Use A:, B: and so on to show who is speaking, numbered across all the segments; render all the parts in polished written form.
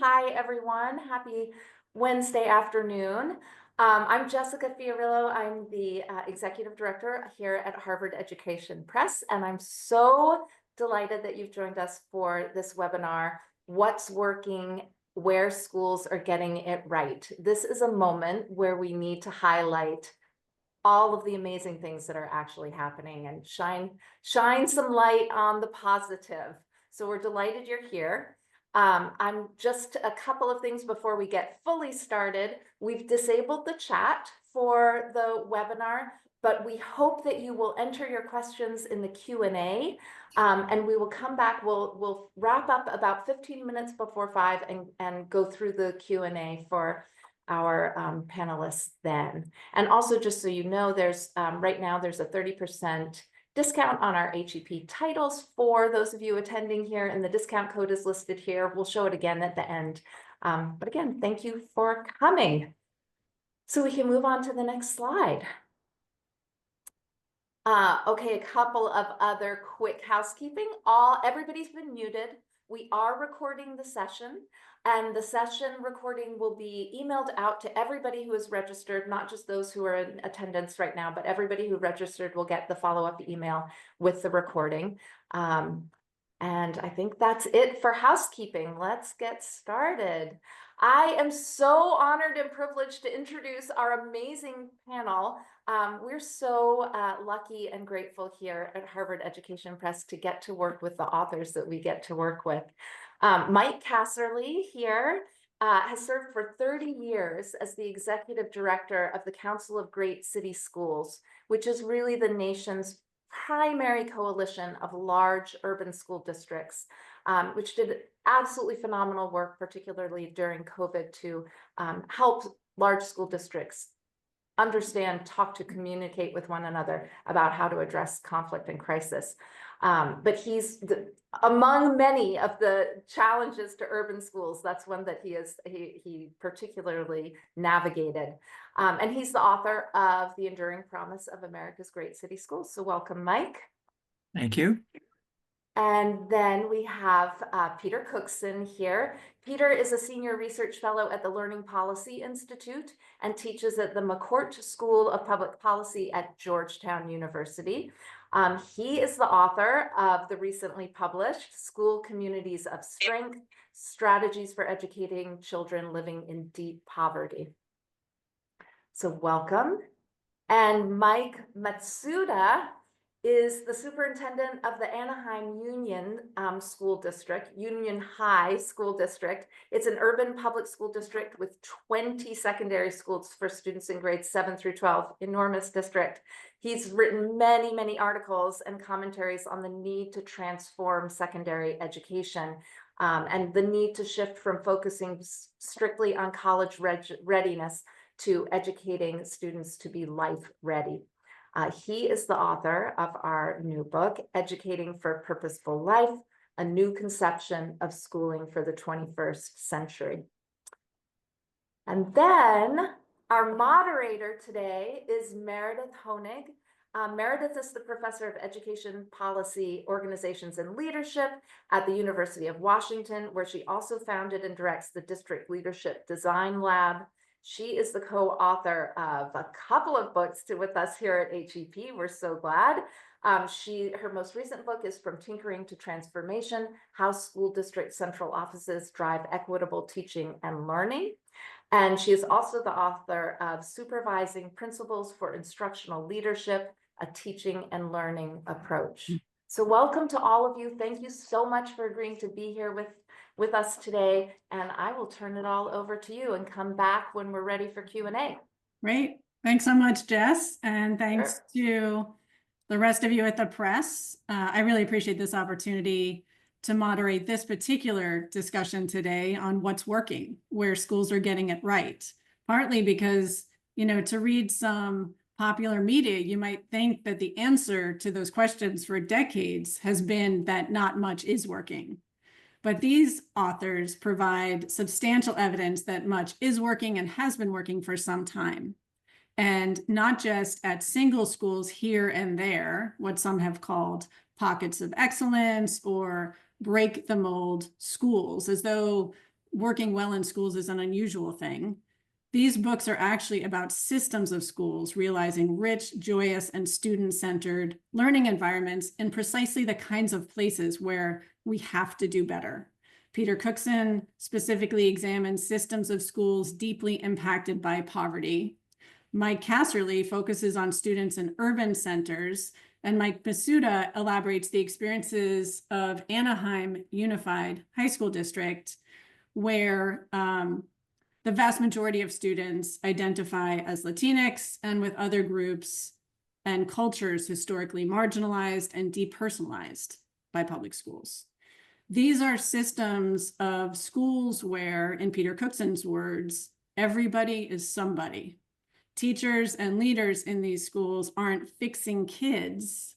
A: Hi, everyone. Happy Wednesday afternoon. I'm Jessica Fiorillo. I'm the executive director here at Harvard Education Press, and I'm so delighted that you've joined us for this webinar, What's Working, Where Schools Are Getting It Right. This is a moment where we need to highlight all of the amazing things that are actually happening and shine some light on the positive. So we're delighted you're here. I'm just a couple of things before we get fully started. We've disabled the chat for the webinar, but we hope that you will enter your questions in the Q&A, and we will come back. We'll wrap up about 15 minutes before 5 and go through the Q&A for our panelists then. And also, just so you know, there's right now there's a 30% discount on our HEP titles for those of you attending here, and the discount code is listed here. We'll show it again at the end. But again, thank you for coming. So we can move on to the next slide. Okay, a couple of other quick housekeeping. Everybody's been muted. We are recording the session, and the session recording will be emailed out to everybody who is registered, not just those who are in attendance right now, but everybody who registered will get the follow-up email with the recording. And I think that's it for housekeeping. Let's get started. I am so honored and privileged to introduce our amazing panel. We're so lucky and grateful here at Harvard Education Press to get to work with the authors that we get to work with. Mike Casserly here has served for 30 years as the executive director of the Council of Great City Schools, which is really the nation's primary coalition of large urban school districts, which did absolutely phenomenal work, particularly during COVID, to help large school districts understand, talk to, communicate with one another about how to address conflict and crisis. But he's among many of the challenges to urban schools. That's one that he particularly navigated. And he's the author of The Enduring Promise of America's Great City Schools. So welcome, Mike.
B: Thank you.
A: And then we have Peter Cookson here. Peter is a senior research fellow at the Learning Policy Institute and teaches at the McCourt School of Public Policy at Georgetown University. He is the author of the recently published School Communities of Strength, Strategies for Educating Children Living in Deep Poverty. So welcome. And Mike Matsuda is the superintendent of the Anaheim Union School District, Union High School District. It's an urban public school district with 20 secondary schools for students in grades 7 through 12, enormous district. He's written many, many articles and commentaries on the need to transform secondary education and the need to shift from focusing strictly on college readiness to educating students to be life ready. He is the author of our new book, Educating for Purposeful Life, A New Conception of Schooling for the 21st Century. And then our moderator today is Meredith Honig. Meredith is the professor of education policy, organizations, and leadership at the University of Washington, where she also founded and directs the District Leadership Design Lab. She is the co-author of a couple of books with us here at HEP. We're so glad. Her most recent book is From Tinkering to Transformation: How School District Central Offices Drive Equitable Teaching and Learning. And she is also the author of Supervising Principles for Instructional Leadership, a Teaching and Learning Approach. So welcome to all of you. Thank you so much for agreeing to be here with us today, and I will turn it all over to you and come back when we're ready for Q&A.
C: Great. Thanks so much, Jess, and thanks to the rest of you at the press. I really appreciate this opportunity to moderate this particular discussion today on what's working, where schools are getting it right. Partly because, to read some popular media, you might think that the answer to those questions for decades has been that not much is working. But these authors provide substantial evidence that much is working and has been working for some time. And not just at single schools here and there, what some have called pockets of excellence or break the mold schools, as though working well in schools is an unusual thing. These books are actually about systems of schools realizing rich, joyous, and student-centered learning environments in precisely the kinds of places where we have to do better. Peter Cookson specifically examines systems of schools deeply impacted by poverty. Mike Casserly focuses on students in urban centers, and Mike Matsuda elaborates the experiences of Anaheim Unified High School District, where the vast majority of students identify as Latinx and with other groups and cultures historically marginalized and depersonalized by public schools. These are systems of schools where, in Peter Cookson's words, everybody is somebody. Teachers and leaders in these schools aren't fixing kids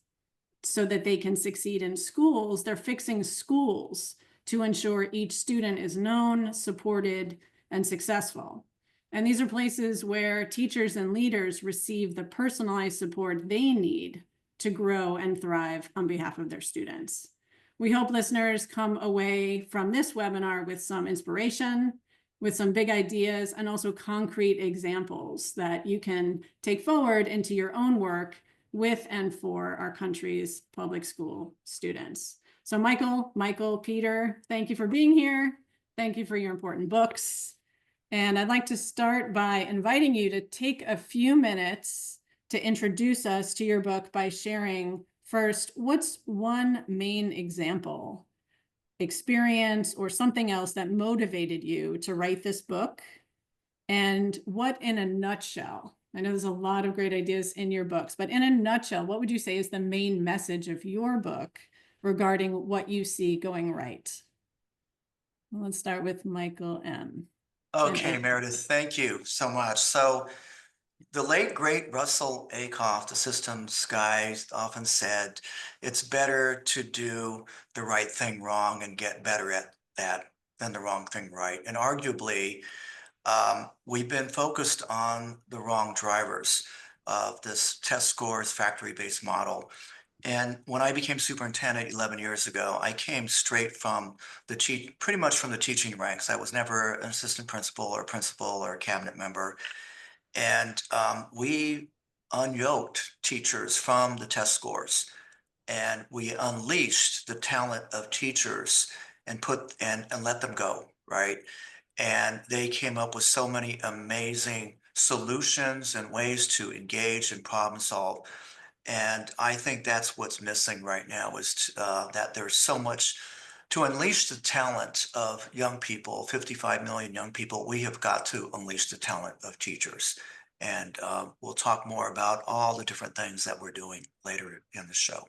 C: so that they can succeed in schools. They're fixing schools to ensure each student is known, supported, and successful. And these are places where teachers and leaders receive the personalized support they need to grow and thrive on behalf of their students. We hope listeners come away from this webinar with some inspiration, with some big ideas, and also concrete examples that you can take forward into your own work with and for our country's public school students. So Michael, Peter, thank you for being here. Thank you for your important books. And I'd like to start by inviting you to take a few minutes to introduce us to your book by sharing first, what's one main example, experience, or something else that motivated you to write this book? And what, in a nutshell, I know there's a lot of great ideas in your books, but in a nutshell, what would you say is the main message of your book regarding what you see going right? Well, let's start with Michael M.
B: Okay, Meredith, thank you so much. So the late, great Russell Ackoff, the systems guy, often said, it's better to do the right thing wrong and get better at that than the wrong thing right. And arguably, we've been focused on the wrong drivers of this test scores factory-based model. And when I became superintendent 11 years ago, I came straight from pretty much from the teaching ranks. I was never an assistant principal or a cabinet member. And we unyoked teachers from the test scores, and we unleashed the talent of teachers and let them go, right? And they came up with so many amazing solutions and ways to engage and problem solve. And I think that's what's missing right now is that there's so much to unleash the talent of young people, 55 million young people. We have got to unleash the talent of teachers. And we'll talk more about all the different things that we're doing later in the show.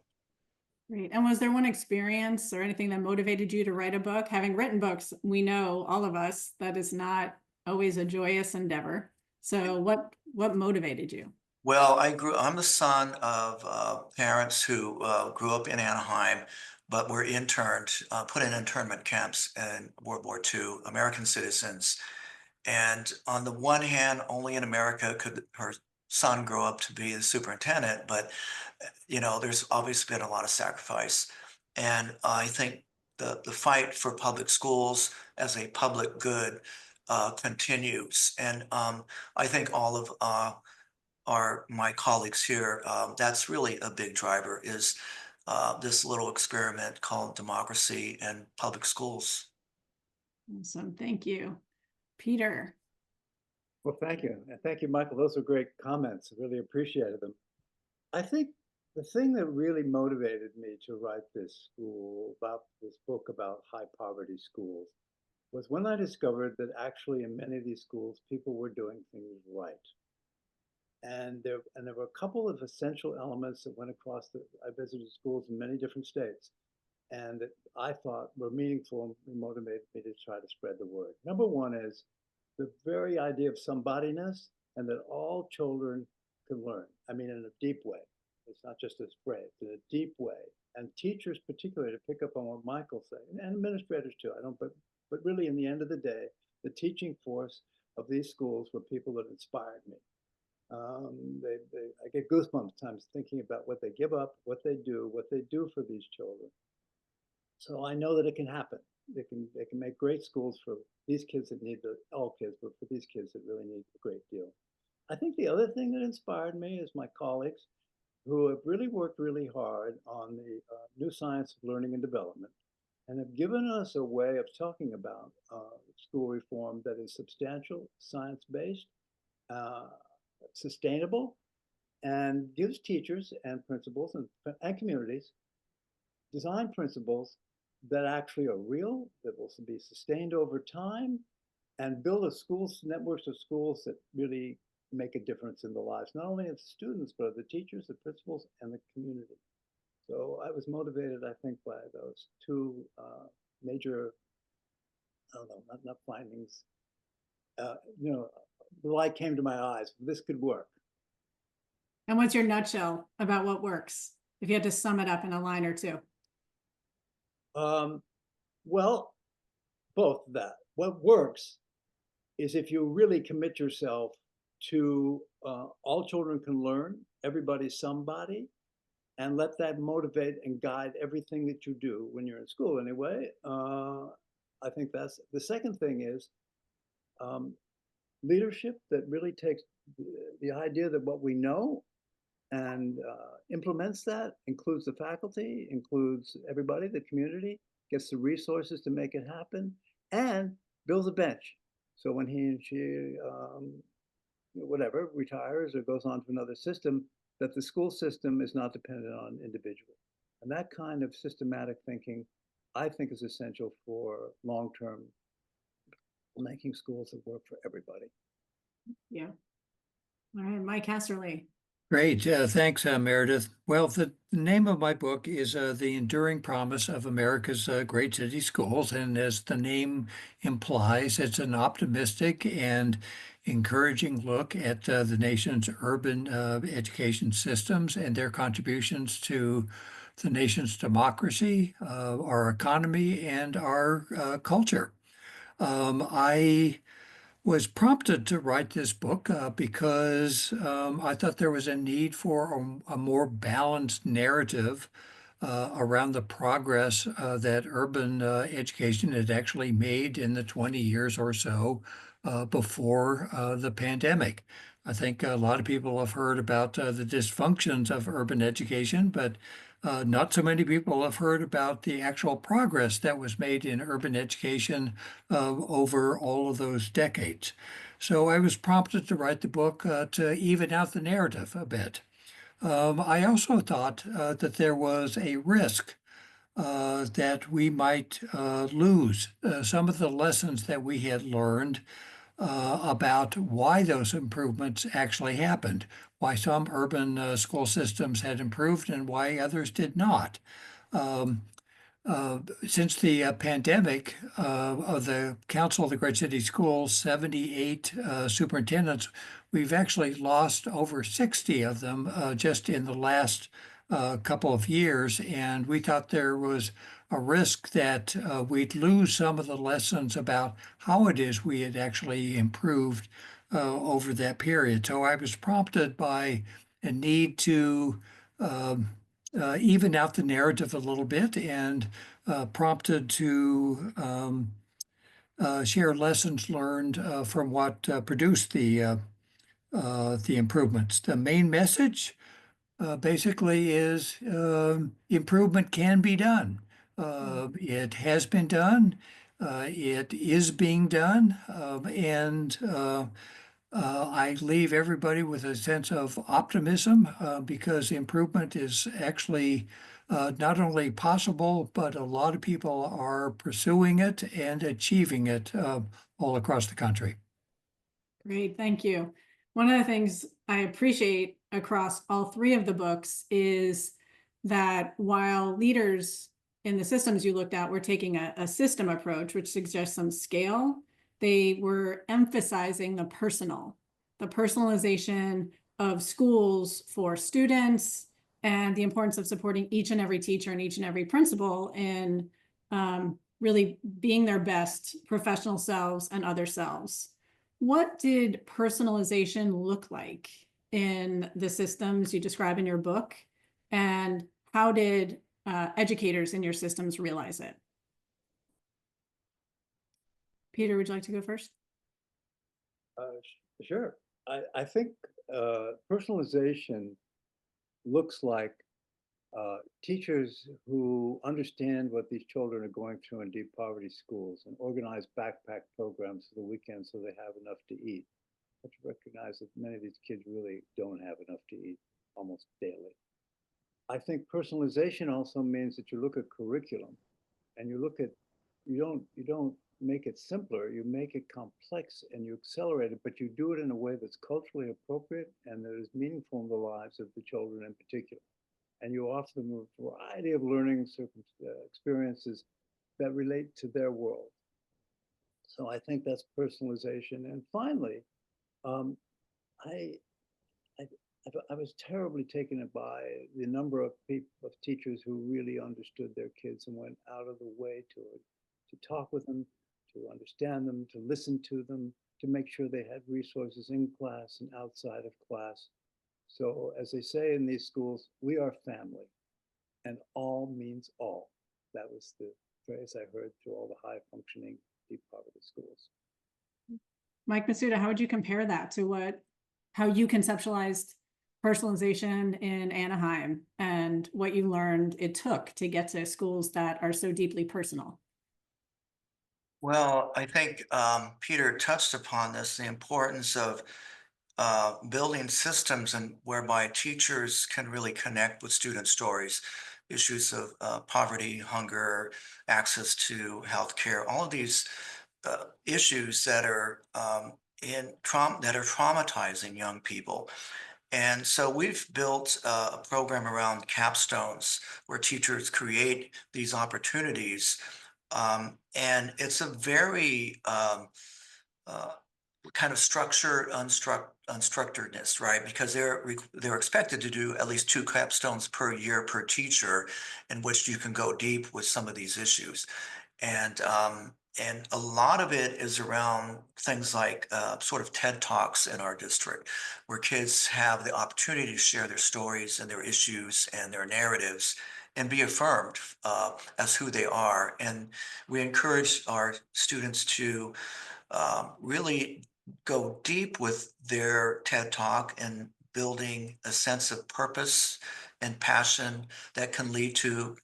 C: Great. And was there one experience or anything that motivated you to write a book? Having written books, we know, all of us, that is not always a joyous endeavor. So what motivated you?
B: Well, I'm the son of parents who grew up in Anaheim, but were put in internment camps in World War II, American citizens. And on the one hand, only in America could her son grow up to be the superintendent, but there's obviously been a lot of sacrifice. And I think the fight for public schools as a public good continues. And I think all of my colleagues here, that's really a big driver is this little experiment called democracy and public schools.
C: Awesome. Thank you. Peter.
D: Well, thank you. And thank you, Michael. Those were great comments. I really appreciated them. I think the thing that really motivated me to write this book about high poverty schools was when I discovered that actually in many of these schools, people were doing things right. And there were a couple of essential elements that went across I visited schools in many different states and that I thought were meaningful and motivated me to try to spread the word. Number one is the very idea of somebodyness and that all children can learn. I mean, in a deep way. It's not just a phrase, in a deep way. And teachers particularly, to pick up on what Michael said, and administrators too, but really in the end of the day, the teaching force of these schools were people that inspired me. I get goosebumps times thinking about what they give up, what they do for these children. So I know that it can happen. they can make great schools for these kids that need all kids, but for these kids that really need a great deal. I think the other thing that inspired me is my colleagues who have really worked really hard on the new science of learning and development, and have given us a way of talking about school reform that is substantial, science-based, uh, sustainable, and gives teachers and principals and communities design principles that actually are real, that will be sustained over time, and build a schools networks of schools that really make a difference in the lives, not only of the students, but of the teachers, the principals, and the community. So I was motivated, I think, by those two major, I don't know, not findings. You know, the light came to my eyes. This could work.
C: And what's your nutshell about what works? If you had to sum it up in a line or two.
D: Well, both that. What works is if you really commit yourself to all children can learn, everybody's somebody, and let that motivate and guide everything that you do when you're in school anyway. I think that's the second thing is leadership that really takes the idea that what we know and implements that, includes the faculty, includes everybody, the community, gets the resources to make it happen, and builds a bench. So when he and she, whatever, retires or goes on to another system, that the school system is not dependent on individuals. And that kind of systematic thinking, I think, is essential for long-term making schools that work for everybody.
C: Yeah. All right, Mike Casserly.
E: Great. Thanks, Meredith. Well, the name of my book is The Enduring Promise of America's Great City Schools. And as the name implies, it's an optimistic and encouraging look at the nation's urban education systems and their contributions to the nation's democracy, our economy, and our culture. I was prompted to write this book because I thought there was a need for a more balanced narrative around the progress that urban education had actually made in the 20 years or so before the pandemic. I think a lot of people have heard about the dysfunctions of urban education, but not so many people have heard about the actual progress that was made in urban education over all of those decades. So I was prompted to write the book to even out the narrative a bit. I also thought that there was a risk that we might lose some of the lessons that we had learned about why those improvements actually happened, why some urban school systems had improved and why others did not. Since the pandemic, of the Council of the Great City Schools, 78 superintendents, we've actually lost over 60 of them just in the last couple of years. And we thought there was a risk that we'd lose some of the lessons about how it is we had actually improved over that period. So I was prompted by a need to even out the narrative a little bit and prompted to share lessons learned from what produced the improvements. The main message basically is improvement can be done. It has been done. It is being done. And I leave everybody with a sense of optimism because improvement is actually not only possible, but a lot of people are pursuing it and achieving it all across the country.
C: Great, thank you. One of the things I appreciate across all three of the books is that while leaders in the systems you looked at were taking a system approach, which suggests some scale, they were emphasizing the personalization of schools for students and the importance of supporting each and every teacher and each and every principal in really being their best professional selves and other selves. What did personalization look like in the systems you describe in your book? And how did educators in your systems realize it? Peter, would you like to go first?
D: Sure. I think personalization looks like teachers who understand what these children are going through in deep poverty schools and organize backpack programs for the weekend so they have enough to eat. But to recognize that many of these kids really don't have enough to eat almost daily. I think personalization also means that you look at curriculum and you look at, you don't make it simpler, you make it complex and you accelerate it, but you do it in a way that's culturally appropriate and that is meaningful in the lives of the children in particular. And you offer them a variety of learning experiences that relate to their world. So I think that's personalization. And finally, um, I, I was terribly taken by the number of teachers who really understood their kids and went out of the way to talk with them, to understand them, to listen to them, to make sure they had resources in class and outside of class. So as they say in these schools, we are family, and all means all. That was the phrase I heard through all the high functioning deep poverty schools.
C: Mike Matsuda, how would you compare that to how you conceptualized personalization in Anaheim and what you learned it took to get to schools that are so deeply personal?
B: Well, I think Peter touched upon this, the importance of building systems and whereby teachers can really connect with student stories, issues of poverty, hunger, access to healthcare, all of these issues that are that are traumatizing young people. And so we've built a program around capstones where teachers create these opportunities. And it's a very uh, kind of structured, unstructuredness, right? Because they're expected to do at least 2 capstones per year per teacher, in which you can go deep with some of these issues. And a lot of it is around things like sort of TED Talks in our district, where kids have the opportunity to share their stories and their issues and their narratives and be affirmed as who they are. And we encourage our students to really go deep with their TED Talk and building a sense of purpose and passion that can lead to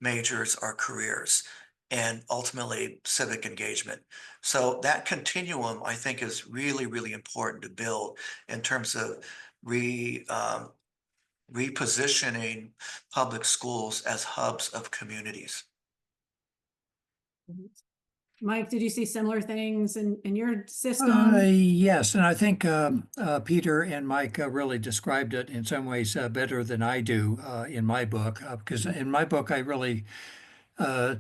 B: majors or careers and ultimately civic engagement. So that continuum, I think, is really, really important to build in terms of repositioning public schools as hubs of communities.
C: Mike, did you see similar things in your system?
E: Yes, and I think Peter and Mike really described it in some ways better than I do in my book, because in my book I really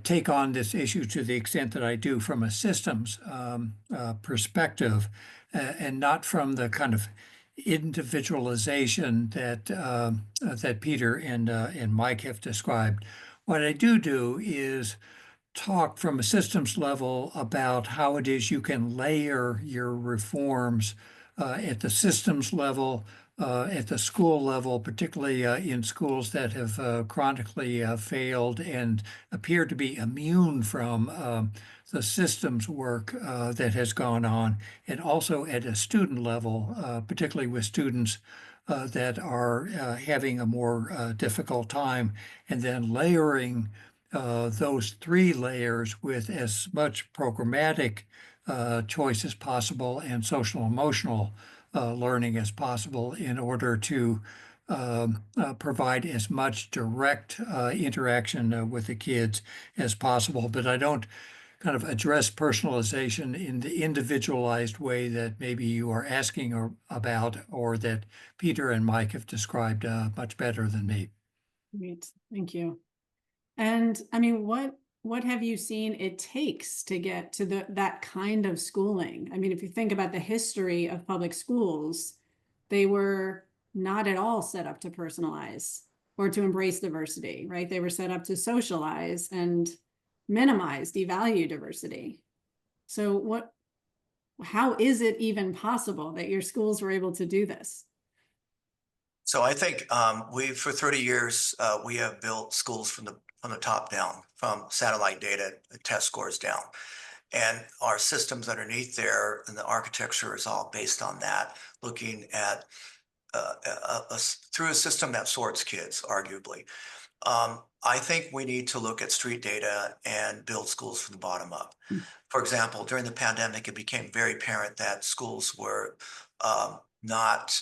E: take on this issue to the extent that I do from a systems perspective, and not from the kind of individualization that Peter and Mike have described. What I do is talk from a systems level about how it is you can layer your reforms at the systems level, at the school level, particularly in schools that have chronically failed and appear to be immune from the systems work that has gone on, and also at a student level, particularly with students that are having a more difficult time, and then layering those 3 layers with as much programmatic choice as possible and social emotional learning as possible in order to provide as much direct interaction with the kids as possible. But I don't kind of address personalization in the individualized way that maybe you are asking about, or that Peter and Mike have described much better than me.
C: Great, thank you. And I mean, what have you seen it takes to get to that kind of schooling? I mean, if you think about the history of public schools, they were not at all set up to personalize or to embrace diversity, right? They were set up to socialize and minimize, devalue diversity. So how is it even possible that your schools were able to do this?
B: So I think for 30 years, we have built schools from the top down, from satellite data test scores down. And our systems underneath there and the architecture is all based on that, looking at through a system that sorts kids, arguably. I think we need to look at street data and build schools from the bottom up. For example, during the pandemic, it became very apparent that schools were not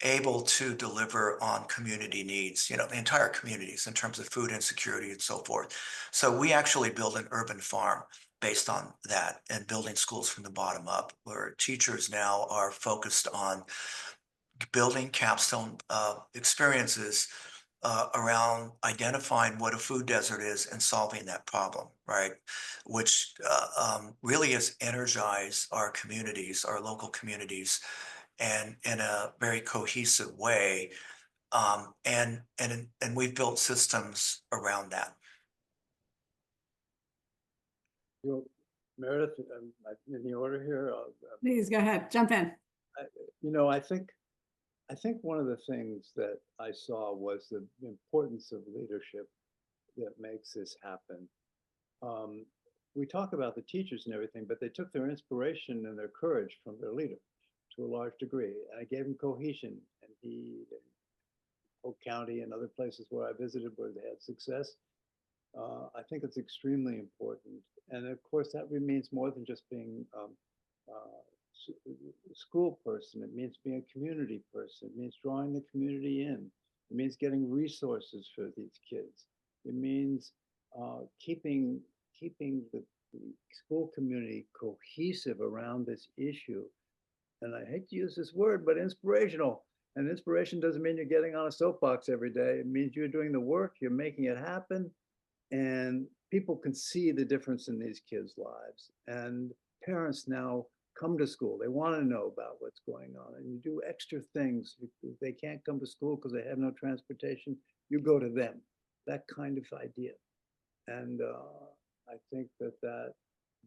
B: able to deliver on community needs, the entire communities in terms of food insecurity and so forth. So we actually built an urban farm based on that and building schools from the bottom up, where teachers now are focused on building capstone experiences around identifying what a food desert is and solving that problem, right? Which really has energized our communities, our local communities, and in a very cohesive way. And we've built systems around that.
D: You know, Meredith, in the order here,
C: Please go ahead, jump in.
D: I think one of the things that I saw was the importance of leadership that makes this happen. We talk about the teachers and everything, but they took their inspiration and their courage from their leader to a large degree. And I gave him cohesion, and he, Polk County and other places where I visited where they had success. I think it's extremely important. And of course, that means more than just being a school person. It means being a community person. It means drawing the community in. It means getting resources for these kids. It means keeping the school community cohesive around this issue. And I hate to use this word, but inspirational. And inspiration doesn't mean you're getting on a soapbox every day. It means you're doing the work, you're making it happen, and people can see the difference in these kids' lives. And parents now come to school. They want to know about what's going on. And you do extra things. If they can't come to school because they have no transportation, you go to them. That kind of idea. And I think that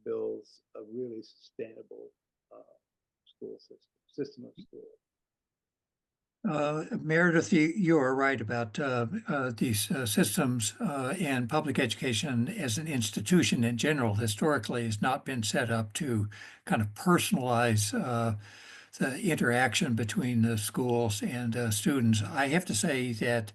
D: builds a really sustainable school system of school.
E: Meredith, you are right about these systems and public education as an institution in general historically has not been set up to kind of personalize the interaction between the schools and students. I have to say that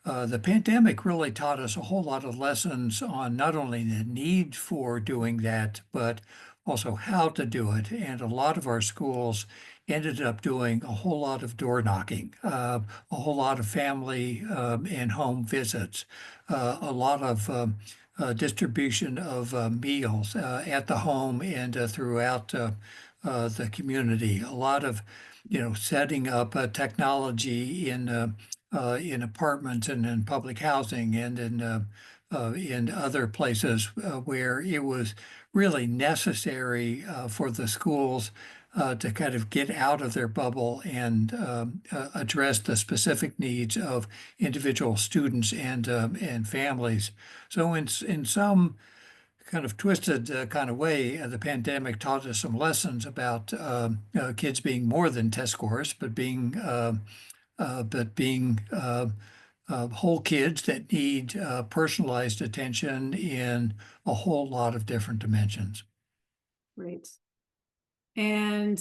E: the pandemic really taught us a whole lot of lessons on not only the need for doing that, but also how to do it. And a lot of our schools ended up doing a whole lot of door knocking, a whole lot of family and home visits, a lot of distribution of meals at the home and throughout the community. A lot of, setting up technology in apartments and in public housing and in other places where it was really necessary for the schools to kind of get out of their bubble and address the specific needs of individual students and families. So in some kind of twisted kind of way, the pandemic taught us some lessons about kids being more than test scores, but being whole kids that need personalized attention in a whole lot of different dimensions.
C: Great. And,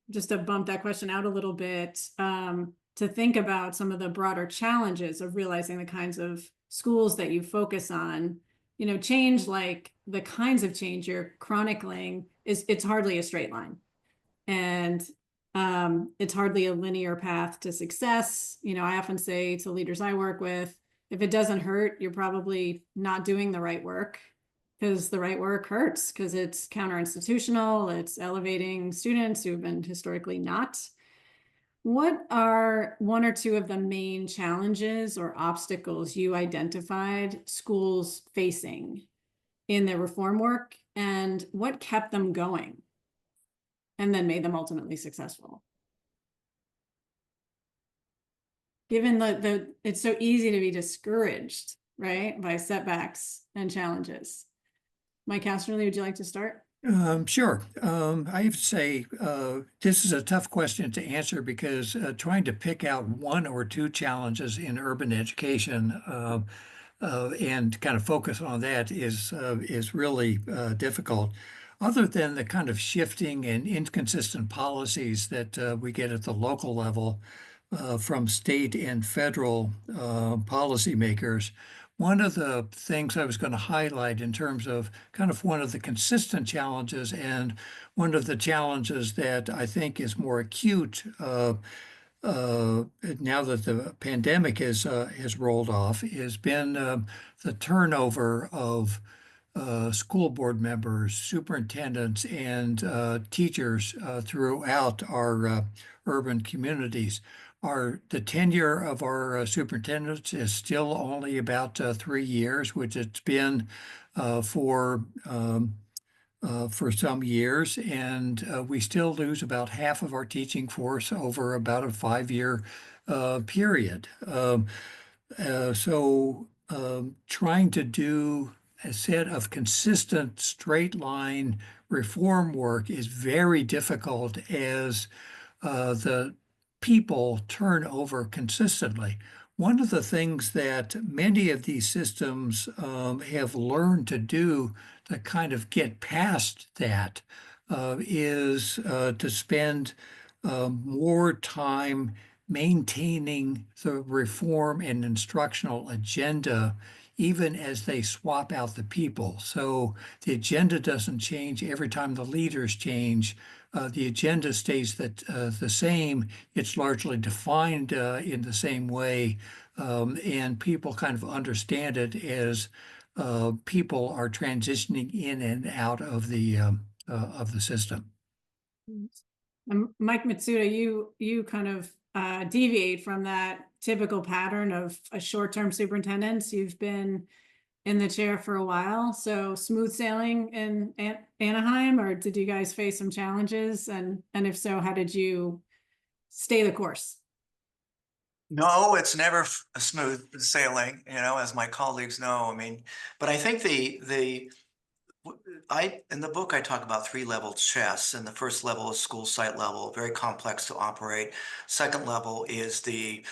C: just to bump that question out a little bit, to think about some of the broader challenges of realizing the kinds of schools that you focus on, change, like the kinds of change you're chronicling it's hardly a straight line. And it's hardly a linear path to success. I often say to leaders I work with, if it doesn't hurt, you're probably not doing the right work, because the right work hurts, because it's counter-institutional, it's elevating students who've been historically not. What are one or two of the main challenges or obstacles you identified schools facing in their reform work, and what kept them going and then made them ultimately successful? Given it's so easy to be discouraged, right, by setbacks and challenges. Mike Casserly, would you like to start?
E: Sure. I have to say, this is a tough question to answer because trying to pick out one or two challenges in urban education and kind of focus on that is really difficult. other than the kind of shifting and inconsistent policies that we get at the local level from state and federal policymakers, one of the things I was going to highlight in terms of kind of one of the consistent challenges and one of the challenges that I think is more acute now that the pandemic has rolled off has been the turnover of school board members, superintendents, and teachers throughout our urban communities. The tenure of our superintendents is still only about 3 years, which it's been for some years, and we still lose about half of our teaching force over about a 5-year period. Trying to do a set of consistent straight line reform work is very difficult as the people turn over consistently. One of the things that many of these systems have learned to do to kind of get past that is to spend more time maintaining the reform and instructional agenda, even as they swap out the people. So the agenda doesn't change every time the leaders change. The agenda stays the same. It's largely defined in the same way, and people kind of understand it as people are transitioning in and out of the system.
C: Mike Matsuda, you kind of deviate from that typical pattern of a short-term superintendent. You've been in the chair for a while, so smooth sailing in Anaheim, or did you guys face some challenges? And if so, how did you stay the course?
B: No, it's never smooth sailing, as my colleagues know. I mean, but I think in the book, I talk about 3-level chess, and the first level is school site level, very complex to operate. Second level is the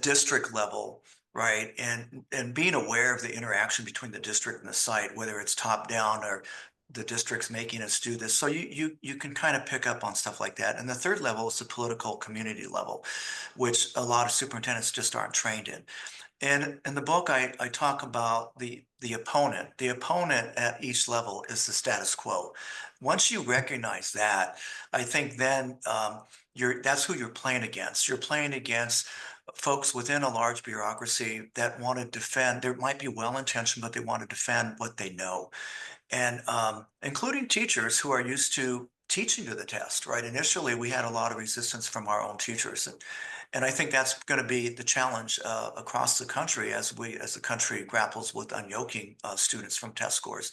B: district level, right? And being aware of the interaction between the district and the site, whether it's top down or the district's making us do this. So you can kind of pick up on stuff like that. And the third level is the political community level, which a lot of superintendents just aren't trained in. And in the book, I talk about the opponent. The opponent at each level is the status quo. Once you recognize that, I think then that's who you're playing against. You're playing against folks within a large bureaucracy that want to defend. They might be well-intentioned, but they want to defend what they know, and including teachers who are used to teaching to the test. Right? Initially, we had a lot of resistance from our own teachers, and I think that's going to be the challenge across the country as the country grapples with unyoking students from test scores.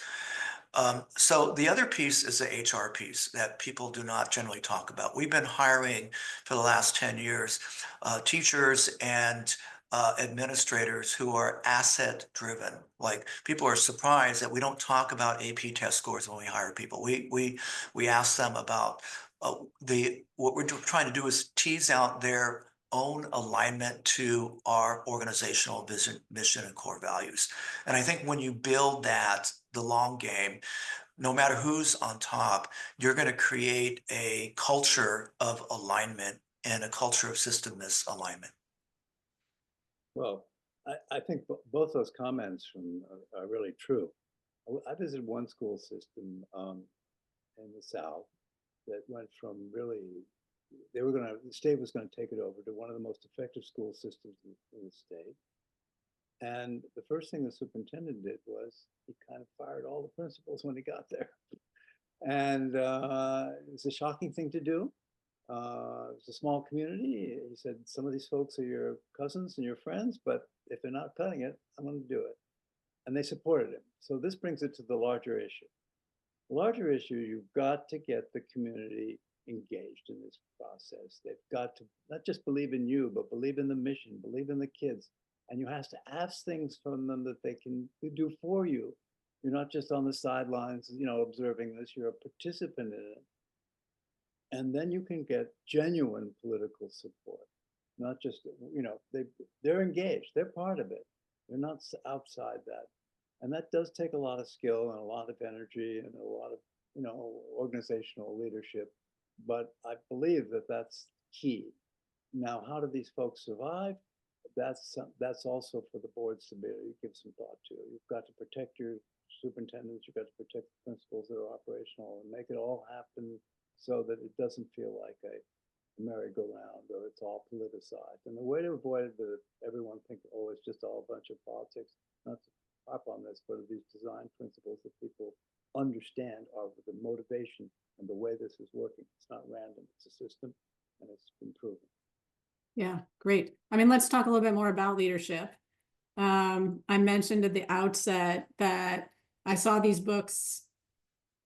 B: So the other piece is the HR piece that people do not generally talk about. We've been hiring for the last 10 years teachers and administrators who are asset driven. Like, people are surprised that we don't talk about AP test scores when we hire people. We ask them about what we're trying to do is tease out their own alignment to our organizational vision, mission, and core values. And I think when you build the long game, no matter who's on top, you're going to create a culture of alignment and a culture of system misalignment.
D: Well, I think both those comments are really true. I visited one school system in the South that went from the state was going to take it over to one of the most effective school systems in the state. And the first thing the superintendent did was he kind of fired all the principals when he got there. And it was a shocking thing to do. It was a small community. He said, some of these folks are your cousins and your friends, but if they're not cutting it, I'm going to do it. And they supported him. So this brings it to the larger issue. The larger issue, you've got to get the community engaged in this process. They've got to not just believe in you, but believe in the mission, believe in the kids. And you have to ask things from them that they can do for you. You're not just on the sidelines, observing this, you're a participant in it. And then you can get genuine political support, not just, they're engaged, they're part of it. They're not outside that. And that does take a lot of skill and a lot of energy and a lot of, organizational leadership. But I believe that that's key. Now, how do these folks survive? That's also for the boards to be give some thought to. You've got to protect your superintendents, you've got to protect the principals that are operational and make it all happen so that it doesn't feel like a merry-go-round or it's all politicized. And the way to avoid it that everyone thinks, oh, it's just all a bunch of politics, not to harp on this, but these design principles that people understand are the motivation and the way this is working. It's not random, it's a system and it's been proven.
C: Yeah, great. I mean, let's talk a little bit more about leadership. I mentioned at the outset that I saw these books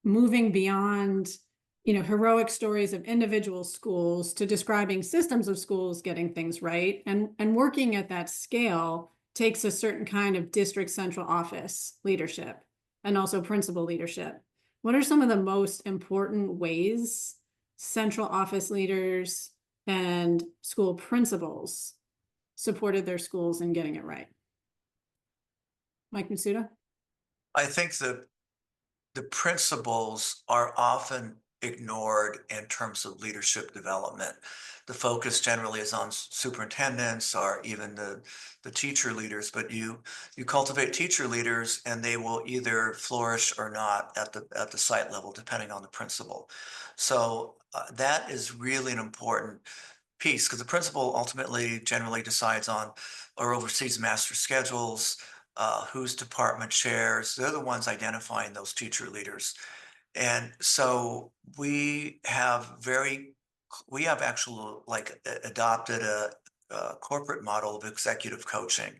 C: moving beyond, heroic stories of individual schools to describing systems of schools getting things right. And working at that scale takes a certain kind of district central office leadership and also principal leadership. What are some of the most important ways central office leaders and school principals supported their schools in getting it right? Mike Matsuda?
B: I think the principles are often ignored in terms of leadership development. The focus generally is on superintendents or even the teacher leaders, but you cultivate teacher leaders and they will either flourish or not at the site level, depending on the principal. So that is really an important piece because the principal ultimately generally decides on or oversees master schedules, who's department chairs. They're the ones identifying those teacher leaders. And so we have actually adopted a corporate model of executive coaching.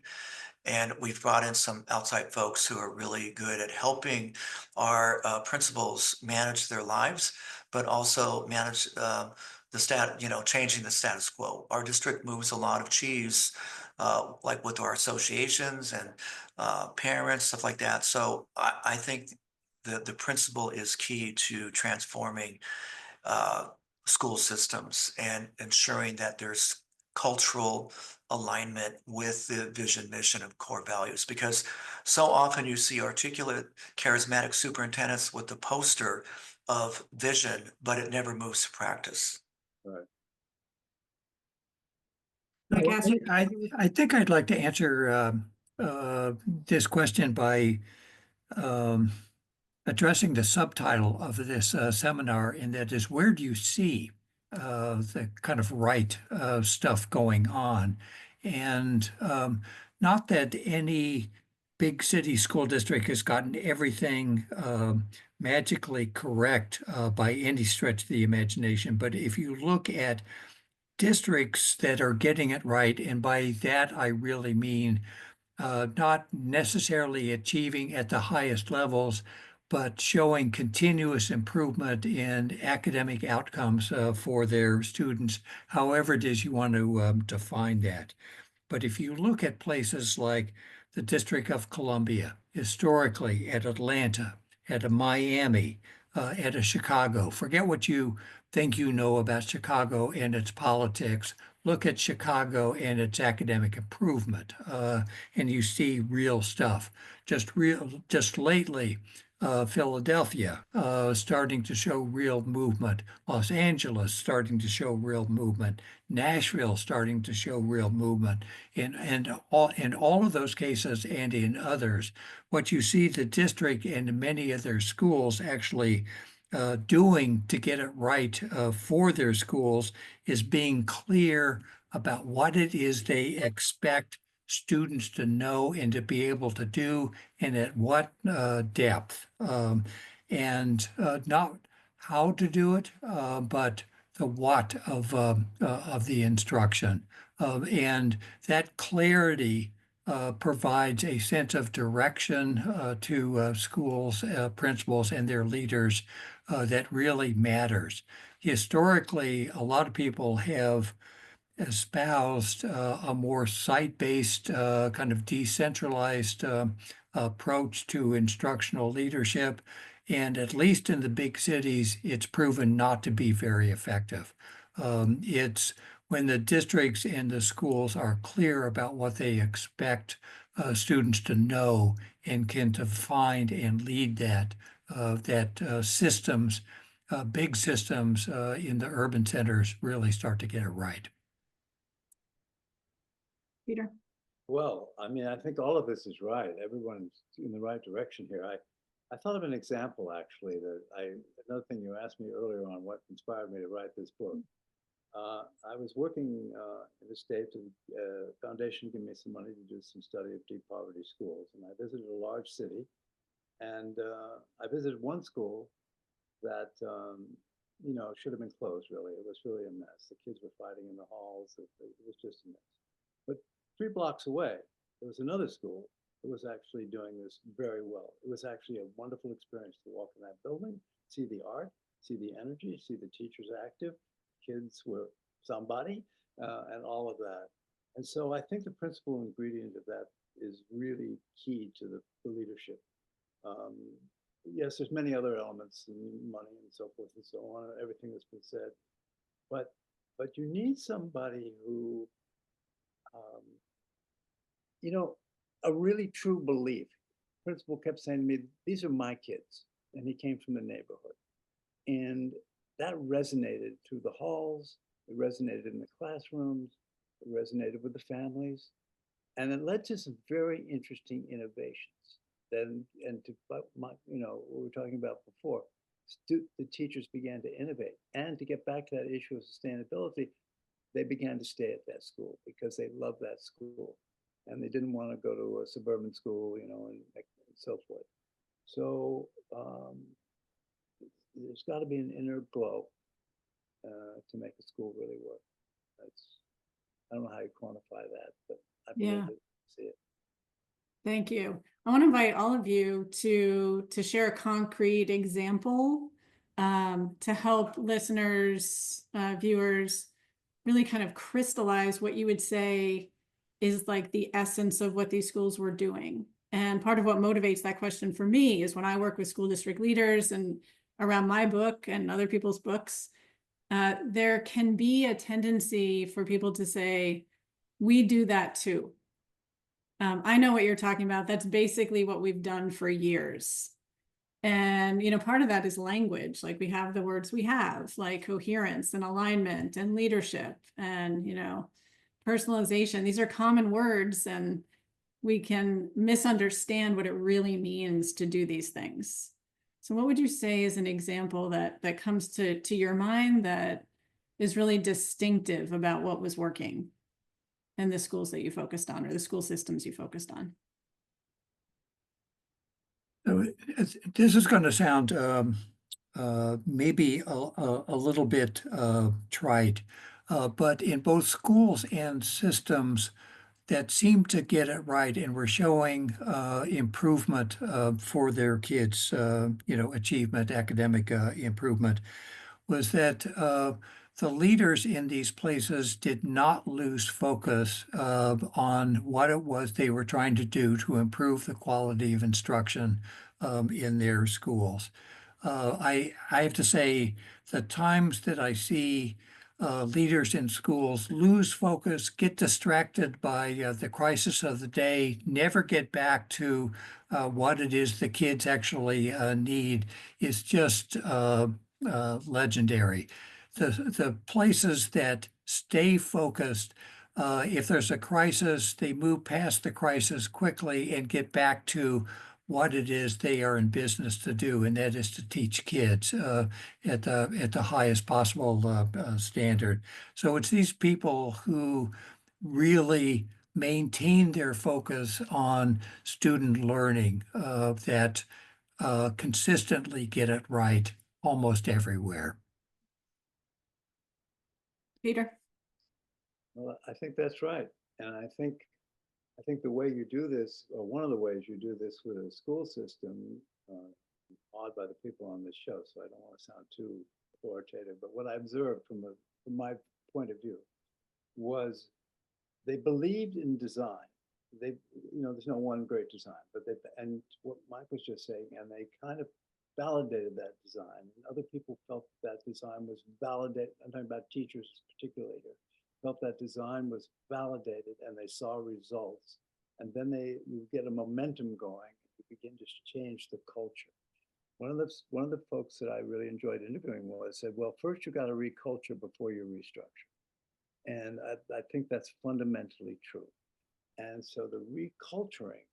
B: And we've brought in some outside folks who are really good at helping our principals manage their lives, but also manage changing the status quo. Our district moves a lot of cheese, like with our associations and parents, stuff like that. So I think the principal is key to transforming school systems and ensuring that there's cultural alignment with the vision, mission, and core values. Because so often you see articulate, charismatic superintendents with the poster of vision, but it never moves to practice.
D: Right.
C: Mike
E: Well,
C: Casserly?
E: I think I'd like to answer this question by um, addressing the subtitle of this seminar, and that is, where do you see the kind of right stuff going on? And not that any big city school district has gotten everything magically correct by any stretch of the imagination, but if you look at districts that are getting it right, and by that I really mean not necessarily achieving at the highest levels, but showing continuous improvement in academic outcomes for their students, however it is you want to define that. But if you look at places like the District of Columbia, historically at Atlanta, at a Miami, at a Chicago, forget what you think you know about Chicago and its politics. Look at Chicago and its academic improvement, and you see real stuff. Just lately, Philadelphia starting to show real movement. Los Angeles starting to show real movement. Nashville starting to show real movement. In all of those cases and in others, what you see the district and many of their schools actually doing to get it right for their schools is being clear about what it is they expect students to know and to be able to do, and at what depth, and not how to do it, but the what of the instruction. And that clarity provides a sense of direction to schools, principals, and their leaders that really matters. Historically, a lot of people have espoused a more site-based, kind of decentralized approach to instructional leadership. And at least in the big cities, it's proven not to be very effective. It's when the districts and the schools are clear about what they expect students to know and can to find and lead that systems, big systems in the urban centers really start to get it right.
C: Peter?
D: Well, I mean, I think all of this is right. Everyone's in the right direction here. I thought of an example actually another thing you asked me earlier on what inspired me to write this book. I was working in the States, and foundation gave me some money to do some study of deep poverty schools. And I visited a large city, and I visited one school that, should have been closed really. It was really a mess. The kids were fighting in the halls. It was just a mess. But 3 blocks away, there was another school that was actually doing this very well. It was actually a wonderful experience to walk in that building, see the art, see the energy, see the teachers active, kids were somebody, and all of that. And so I think the principal ingredient of that is really key to the leadership. Yes, there's many other elements, and money and so forth and so on, and everything that's been said. But you need somebody who, a really true belief. Principal kept saying to me, "These are my kids," and he came from the neighborhood, and that resonated through the halls. It resonated in the classrooms. It resonated with the families, and it led to some very interesting innovations. Then, and to what we were talking about before, the teachers began to innovate, and to get back to that issue of sustainability, they began to stay at that school because they loved that school, and they didn't want to go to a suburban school, and so forth. So there's got to be an inner glow to make a school really work. I don't know how you quantify that, but I believe it. See it.
C: Thank you. I want to invite all of you to share a concrete example to help listeners, viewers, really kind of crystallize what you would say is like the essence of what these schools were doing. And part of what motivates that question for me is when I work with school district leaders and around my book and other people's books, there can be a tendency for people to say, we do that too. I know what you're talking about. That's basically what we've done for years. And, part of that is language. Like we have the words we have, like coherence and alignment and leadership and, personalization. These are common words, and we can misunderstand what it really means to do these things. So what would you say is an example that comes to your mind that is really distinctive about what was working in the schools that you focused on, or the school systems you focused on?
E: So this is going to sound maybe a little bit trite, but in both schools and systems that seem to get it right and were showing improvement for their kids, achievement, academic improvement, was that the leaders in these places did not lose focus on what it was they were trying to do to improve the quality of instruction in their schools. I have to say, the times that I see leaders in schools lose focus, get distracted by the crisis of the day, never get back to what it is the kids actually need, is just legendary. The places that stay focused, if there's a crisis, they move past the crisis quickly and get back to what it is they are in business to do, and that is to teach kids at the highest possible standard. So it's these people who really maintain their focus on student learning that consistently get it right almost everywhere.
C: Peter?
D: Well, I think that's right. And I think the way you do this, or one of the ways you do this with a school system, awed by the people on this show, so I don't want to sound too authoritative, but what I observed from my point of view was they believed in design. There's no one great design, but and what Mike was just saying, and they kind of validated that design. And other people felt that design was validated. I'm talking about teachers particularly here, felt that design was validated, and they saw results, and then you get a momentum going. You begin to change the culture. One of the folks that I really enjoyed interviewing said, well, first you got to reculture before you restructure. And I think that's fundamentally true. And so the reculturing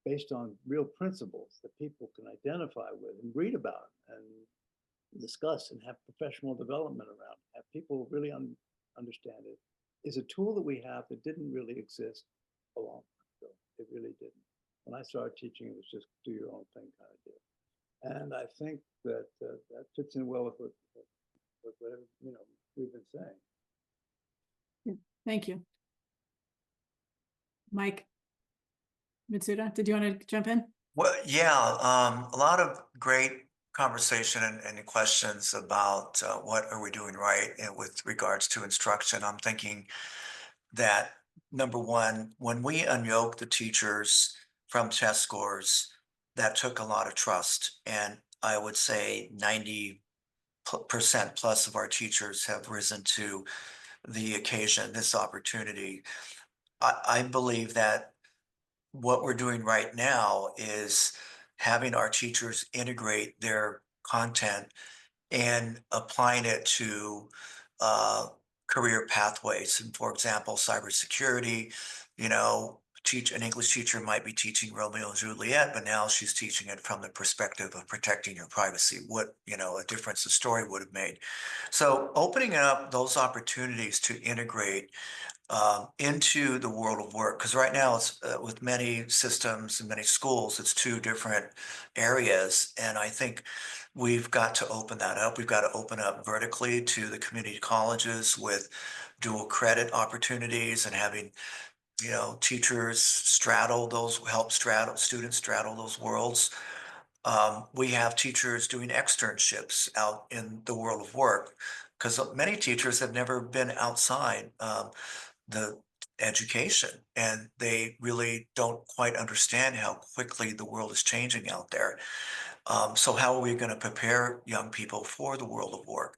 D: based on real principles that people can identify with and read about and discuss and have professional development around, have people really understand it, is a tool that we have that didn't really exist a long time ago. It really didn't. When I started teaching, it was just do your own thing kind of deal. And I think that that fits in well with whatever we've been saying.
C: Thank you. Mike, Matsuda, did you want to jump in?
B: Well, yeah, a lot of great conversation and questions about what are we doing right with regards to instruction. I'm thinking that number one, when we unyoke the teachers from test scores, that took a lot of trust. And I would say 90% plus of our teachers have risen to the occasion, this opportunity. I believe that what we're doing right now is having our teachers integrate their content and applying it to career pathways. And for example, cybersecurity, an English teacher might be teaching Romeo and Juliet, but now she's teaching it from the perspective of protecting your privacy. What, a difference the story would have made. So opening up those opportunities to integrate into the world of work, because right now it's with many systems and many schools, it's two different areas. And I think we've got to open that up. We've got to open up vertically to the community colleges with dual credit opportunities and having, teachers help students straddle those worlds. We have teachers doing externships out in the world of work because many teachers have never been outside the education, and they really don't quite understand how quickly the world is changing out there. So how are we going to prepare young people for the world of work?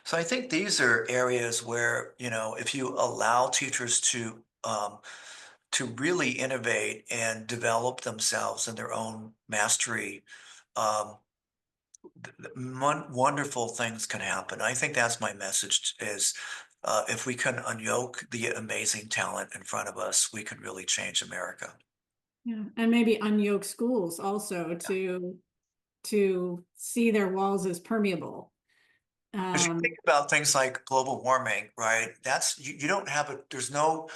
B: So I think these are areas where, if you allow teachers to really innovate and develop themselves in their own mastery, um, wonderful things can happen. I think that's my message is if we can unyoke the amazing talent in front of us, we can really change America.
C: Yeah, and maybe unyoke schools also to see their walls as permeable.
B: As you think about things like global warming, right? That's you don't have there's no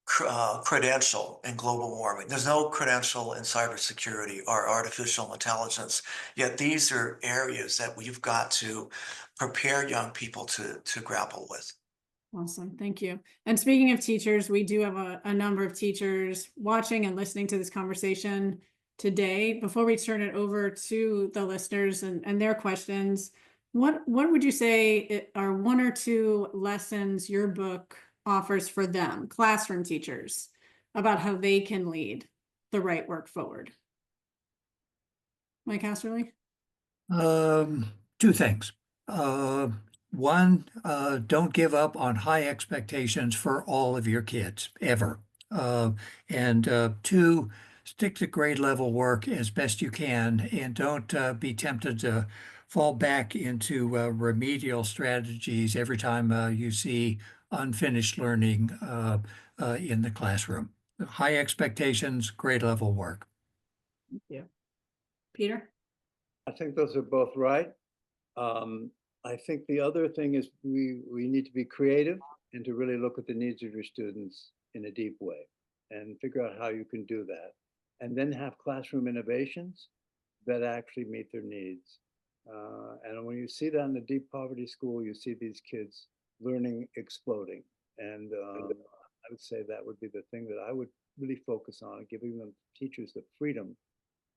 B: credential in global warming. There's no credential in cybersecurity or artificial intelligence. Yet these are areas that we've got to prepare young people to grapple with.
C: Awesome, thank you. And speaking of teachers, we do have a number of teachers watching and listening to this conversation today. Before we turn it over to the listeners and their questions, what would you say are one or two lessons your book offers for them, classroom teachers, about how they can lead the right work forward? Mike Casserly?
E: Two things. One, don't give up on high expectations for all of your kids ever. And two, stick to grade level work as best you can, and don't be tempted to fall back into remedial strategies every time you see unfinished learning in the classroom. High expectations, grade level work.
C: Thank you. Peter?
D: I think those are both right. I think the other thing is we need to be creative and to really look at the needs of your students in a deep way and figure out how you can do that. And then have classroom innovations that actually meet their needs. And when you see that in a deep poverty school, you see these kids learning exploding. And I would say that would be the thing that I would really focus on, giving them teachers the freedom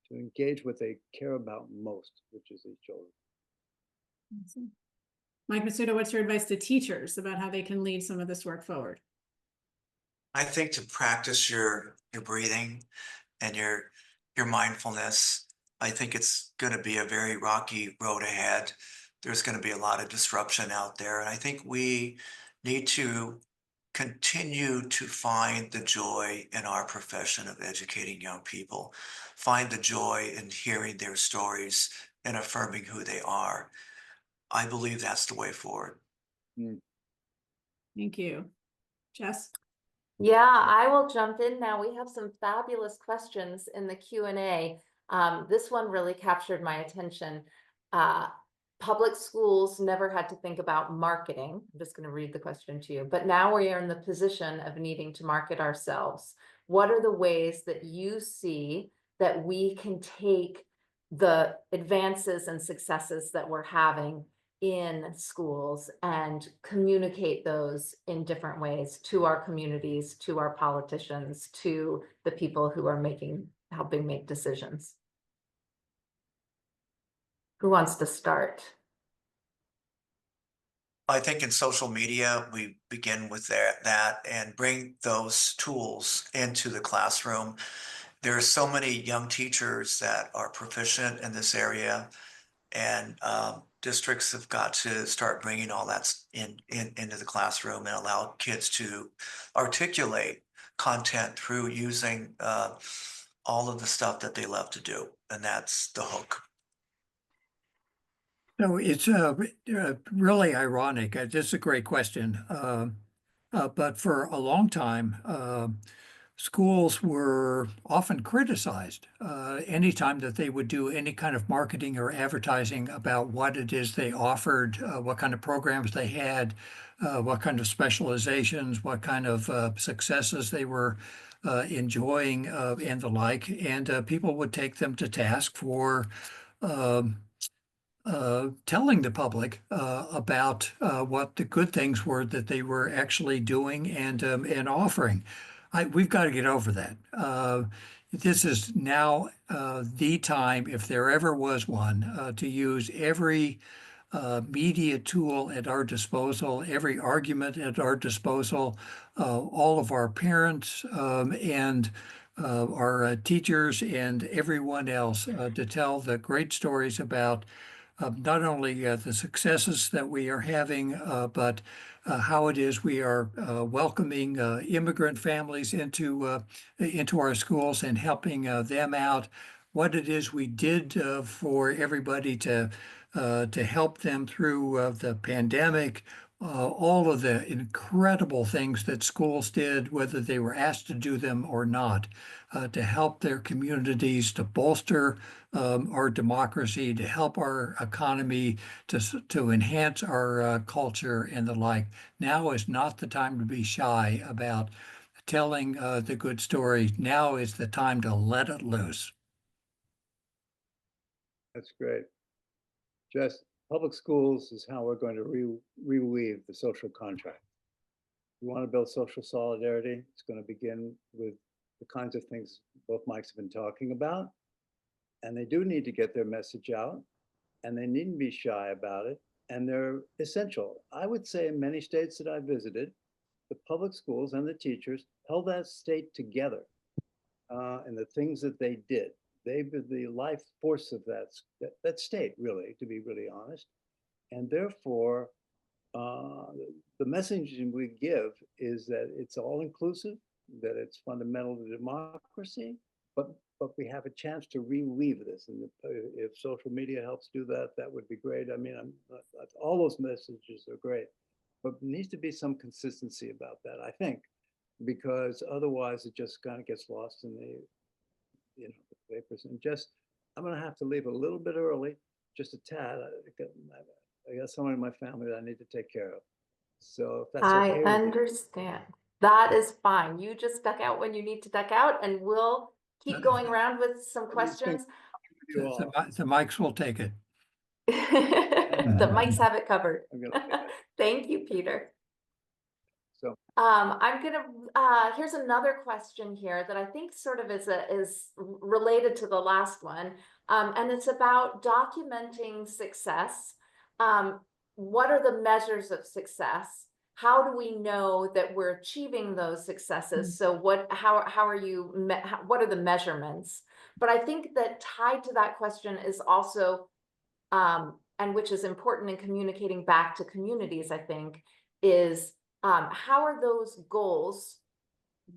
D: to engage what they care about most, which is each other.
C: Awesome. Mike Matsuda, what's your advice to teachers about how they can lead some of this work forward?
B: I think to practice your breathing and your mindfulness. I think it's going to be a very rocky road ahead. There's going to be a lot of disruption out there, and I think we need to continue to find the joy in our profession of educating young people, find the joy in hearing their stories and affirming who they are. I believe that's the way forward.
C: Thank you. Jess?
A: Yeah, I will jump in now. We have some fabulous questions in the Q&A. This one really captured my attention. Public schools never had to think about marketing. I'm just going to read the question to you. But now we are in the position of needing to market ourselves. What are the ways that you see that we can take the advances and successes that we're having in schools and communicate those in different ways to our communities, to our politicians, to the people who are helping make decisions? Who wants to start?
B: I think in social media, we begin with that and bring those tools into the classroom. There are so many young teachers that are proficient in this area, and districts have got to start bringing all that into the classroom and allow kids to articulate content through using all of the stuff that they love to do, and that's the hook.
E: So it's really ironic. This is a great question. But for a long time, schools were often criticized anytime that they would do any kind of marketing or advertising about what it is they offered, what kind of programs they had, what kind of specializations, what kind of successes they were enjoying, and the like. And people would take them to task for um, telling the public about what the good things were that they were actually doing and offering. We've got to get over that. This is now the time, if there ever was one, to use every media tool at our disposal, every argument at our disposal, all of our parents and our teachers and everyone else to tell the great stories about not only the successes that we are having, but how it is we are welcoming immigrant families into our schools and helping them out. What it is we did for everybody to help them through the pandemic. All of the incredible things that schools did, whether they were asked to do them or not, to help their communities, to bolster our democracy, to help our economy, to enhance our culture and the like. Now is not the time to be shy about telling the good story. Now is the time to let it loose.
D: That's great. Just public schools is how we're going to reweave the social contract. We want to build social solidarity. It's going to begin with the kinds of things both Mikes have been talking about. And they do need to get their message out, and they needn't be shy about it. And they're essential. I would say in many states that I visited, the public schools and the teachers held that state together and the things that they did. They were the life force of that state, really, to be really honest. And therefore, the messaging we give is that it's all inclusive, that it's fundamental to democracy, but we have a chance to reweave this. And if social media helps do that, that would be great. I mean, all those messages are great, but there needs to be some consistency about that, I think, because otherwise it just kind of gets lost in the papers. And just, I'm going to have to leave a little bit early, just a tad. I got someone in my family that I need to take care of. So if that's
A: I
D: okay with you.
A: understand. That is fine. You just duck out when you need to duck out, and we'll keep going around with some questions.
D: You all.
E: The mics will take it.
A: The mics have it covered.
D: I'm gonna take it.
A: Thank you, Peter.
D: So
A: I'm gonna, here's another question here that I think sort of is related to the last one. And it's about documenting success. What are the measures of success? How do we know that we're achieving those successes? So what are the measurements? But I think that tied to that question is also, and which is important in communicating back to communities, I think, is how are those goals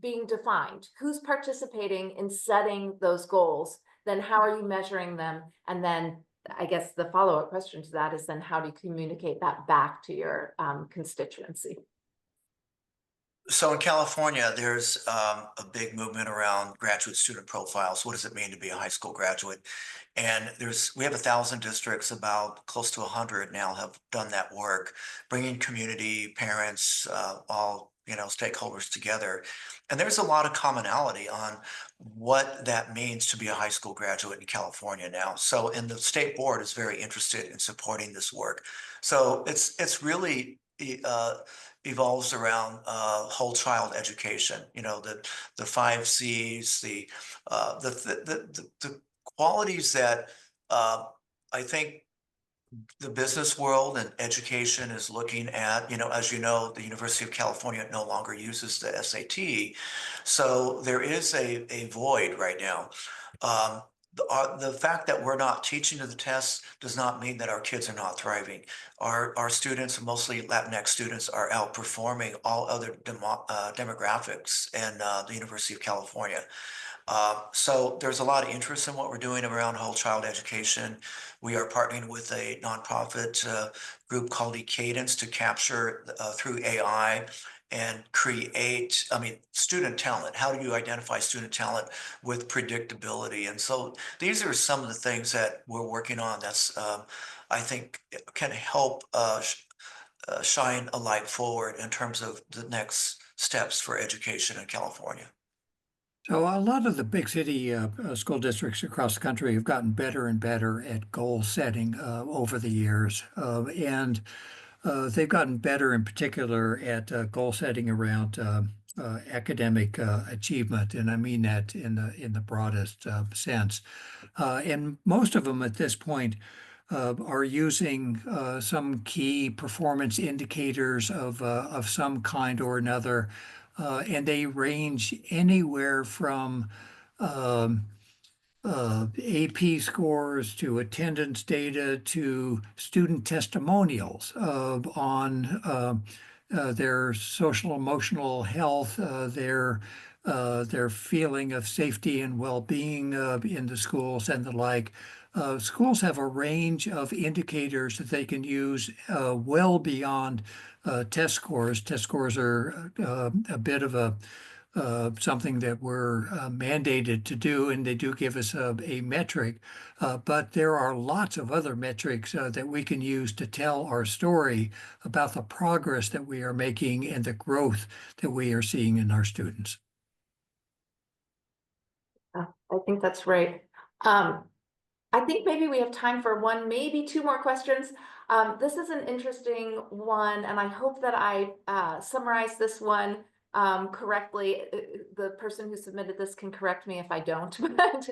A: being defined? Who's participating in setting those goals? Then how are you measuring them? And then I guess the follow-up question to that is then how do you communicate that back to your constituency?
B: So in California, there's a big movement around graduate student profiles. What does it mean to be a high school graduate? And we have 1,000 districts, about close to 100 now have done that work, bringing community, parents, all stakeholders together. And there's a lot of commonality on what that means to be a high school graduate in California now. So, and the state board is very interested in supporting this work. So it's really evolves around whole child education. The 5 C's, the qualities that I think the business world and education is looking at. As you know, the University of California no longer uses the SAT. So there is a void right now. The fact that we're not teaching to the tests does not mean that our kids are not thriving. Our students, mostly Latinx students, are outperforming all other demographics in the University of California. So there's a lot of interest in what we're doing around whole child education. We are partnering with a nonprofit group called Cadence to capture through AI and create, student talent. How do you identify student talent with predictability? And so these are some of the things that we're working on that's, I think, can help shine a light forward in terms of the next steps for education in California.
E: So a lot of the big city school districts across the country have gotten better and better at goal setting over the years, and they've gotten better in particular at goal setting around academic achievement, and I mean that in the broadest sense. And most of them at this point are using some key performance indicators of some kind or another, and they range anywhere from AP scores to attendance data to student testimonials on their social emotional health, their feeling of safety and well-being in the schools and the like. Schools have a range of indicators that they can use well beyond test scores. Test scores are a bit of a something that we're mandated to do, and they do give us a metric. But there are lots of other metrics that we can use to tell our story about the progress that we are making and the growth that we are seeing in our students.
A: I think that's right. I think maybe we have time for one, maybe two more questions. This is an interesting one, and I hope that I summarized this one correctly. The person who submitted this can correct me if I don't. But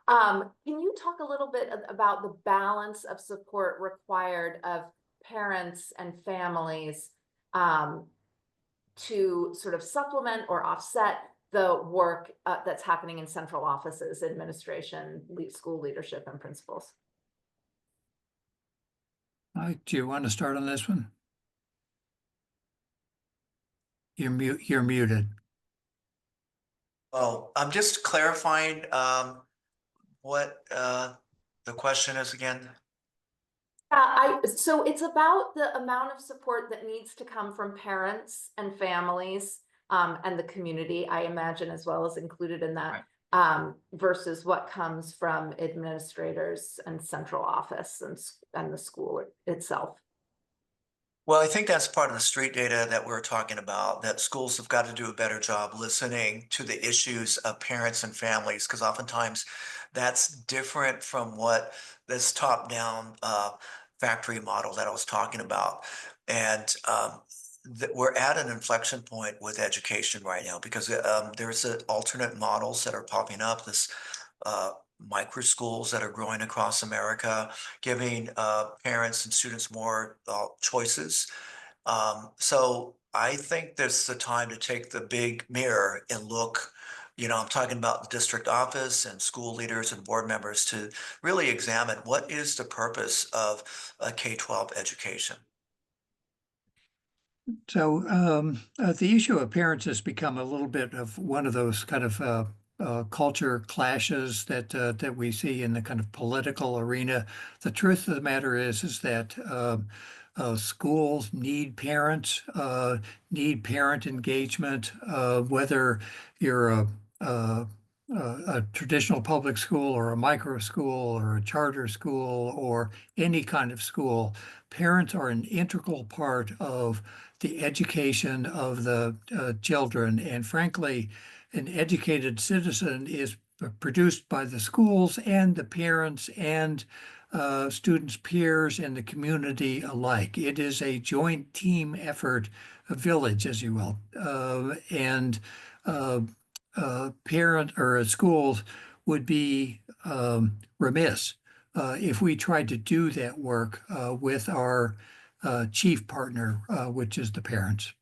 A: can you talk a little bit about the balance of support required of parents and families to sort of supplement or offset the work that's happening in central offices, administration, school leadership, and principals?
E: Do you want to start on this one? You're muted.
B: Oh, I'm just clarifying what the question is again.
A: So it's about the amount of support that needs to come from parents and families and the community, I imagine, as well as included in that, versus what comes from administrators and central office and the school itself.
B: Well, I think that's part of the street data that we're talking about, that schools have got to do a better job listening to the issues of parents and families, because oftentimes that's different from what this top-down factory model that I was talking about. And we're at an inflection point with education right now, because there's alternate models that are popping up, this micro schools that are growing across America, giving parents and students more choices. So I think this is the time to take the big mirror and look. I'm talking about the district office and school leaders and board members to really examine what is the purpose of a K-12 education.
E: So the issue of parents has become a little bit of one of those kind of culture clashes that we see in the kind of political arena. The truth of the matter is that schools need parents, need parent engagement, whether you're a traditional public school or a micro school or a charter school or any kind of school. Parents are an integral part of the education of the children. And frankly, an educated citizen is produced by the schools and the parents and students, peers, and the community alike. It is a joint team effort, a village, as you will. And parent or schools would be remiss if we tried to do that work with our chief partner, which is the parents.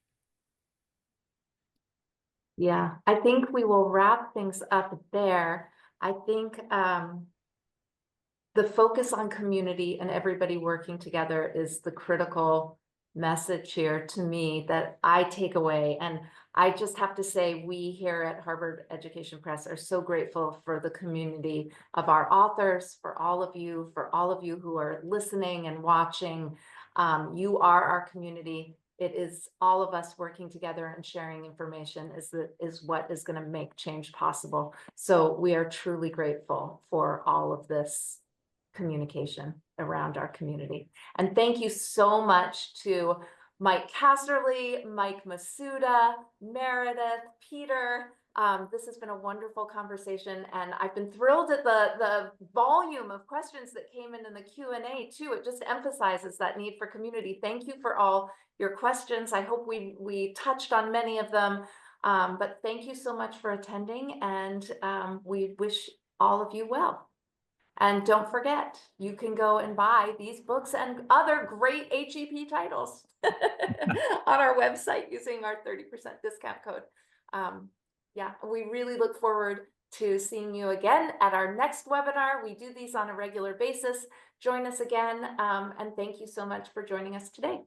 A: Yeah, I think we will wrap things up there. I think the focus on community and everybody working together is the critical message here to me that I take away. And I just have to say, we here at Harvard Education Press are so grateful for the community of our authors, for all of you who are listening and watching. You are our community. It is all of us working together and sharing information is what is going to make change possible. So we are truly grateful for all of this communication around our community. And thank you so much to Mike Casserly, Mike Matsuda, Meredith, Peter. This has been a wonderful conversation, and I've been thrilled at the volume of questions that came in the Q&A too. It just emphasizes that need for community. Thank you for all your questions. I hope we touched on many of them, but thank you so much for attending, and we wish all of you well. And don't forget, you can go and buy these books and other great HEP titles on our website using our 30% discount code. Yeah, we really look forward to seeing you again at our next webinar. We do these on a regular basis. Join us again, and thank you so much for joining us today.